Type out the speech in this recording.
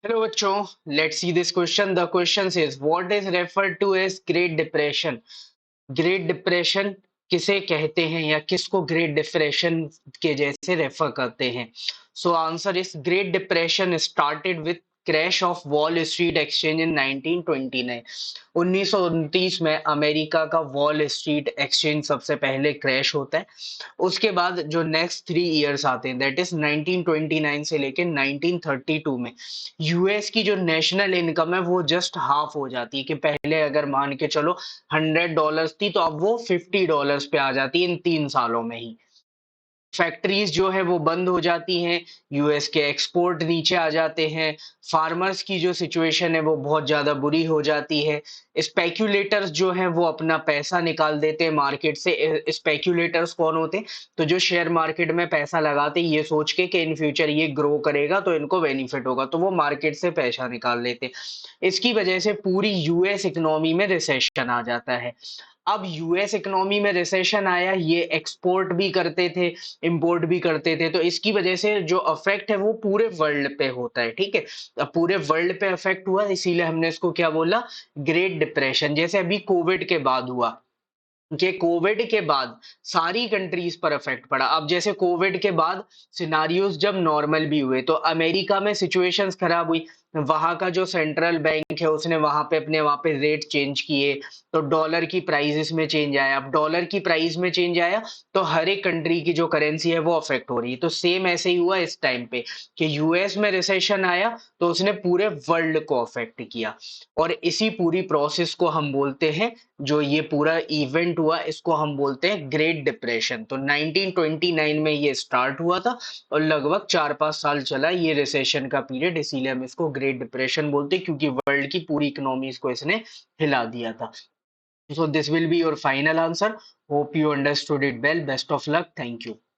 Hello बच्चों, let's see this question. The question says, what is referred to as Great Depression? Great depression किसे कहते हैं या किसको ग्रेट डिप्रेशन के जैसे रेफर करते हैं? So answer is great depression started with crash of wall street exchange इन 1929। 1929 में अमेरिका का वॉल स्ट्रीट एक्सचेंज सबसे पहले क्रैश होता है। उसके बाद जो नेक्स्ट 3 इयर्स आते हैं, दैट इज 1929 से लेके 1932 में यूएस की जो नेशनल इनकम है वो जस्ट हाफ हो जाती है। कि पहले अगर मान के चलो $100 थी, तो अब वो $50 पे आ जाती है इन 3 सालों में ही। फैक्ट्रीज जो है वो बंद हो जाती हैं, यूएस के एक्सपोर्ट नीचे आ जाते हैं, फार्मर्स की जो सिचुएशन है वो बहुत ज़्यादा बुरी हो जाती है। स्पेक्युलेटर्स जो हैं वो अपना पैसा निकाल देते हैं मार्केट से। स्पेक्युलेटर्स कौन होते हैं? तो जो शेयर मार्केट में पैसा लगाते हैं ये सोच के कि इन फ्यूचर ये ग्रो करेगा तो इनको बेनिफिट होगा, तो वो मार्केट से पैसा निकाल लेते हैं। इसकी वजह से पूरी यूएस इकोनॉमी में रिसेशन आ जाता है। अब यूएस इकोनॉमी में रिसेशन आया, ये एक्सपोर्ट भी करते थे, इंपोर्ट भी करते थे, तो इसकी वजह से जो इफेक्ट है वो पूरे वर्ल्ड पे होता है। ठीक है, अब पूरे वर्ल्ड पे इफेक्ट हुआ, इसीलिए हमने इसको क्या बोला? Great depression. जैसे अभी कोविड के बाद हुआ, कि कोविड के बाद सारी कंट्रीज पर इफेक्ट पड़ा। अब जैसे कोविड के बाद सिनारियोज जब नॉर्मल भी हुए तो अमेरिका में सिचुएशंस खराब हुई। वहां का जो सेंट्रल बैंक है उसने वहां पे रेट चेंज किए, तो डॉलर की प्राइसेस में चेंज आया। अब डॉलर की प्राइस में चेंज आया तो हर एक कंट्री की जो करेंसी है वो अफेक्ट हो रही है। तो सेम ऐसे ही हुआ इस टाइम पे कि यूएस में रिसेशन आया तो उसने पूरे वर्ल्ड को अफेक्ट किया। और इसी पूरी प्रोसेस को हम बोलते हैं, जो ये पूरा इवेंट हुआ इसको हम बोलते हैं ग्रेट डिप्रेशन। तो 1929 में ये स्टार्ट हुआ था और लगभग 4-5 साल चला ये रिसेशन का पीरियड, इसीलिए हम इसको ग्रेट डिप्रेशन बोलते हैं, क्योंकि वर्ल्ड की पूरी इकोनॉमीज को इसने हिला दिया था। So this will be your final answer. Hope you understood it well. Best of luck. Thank you.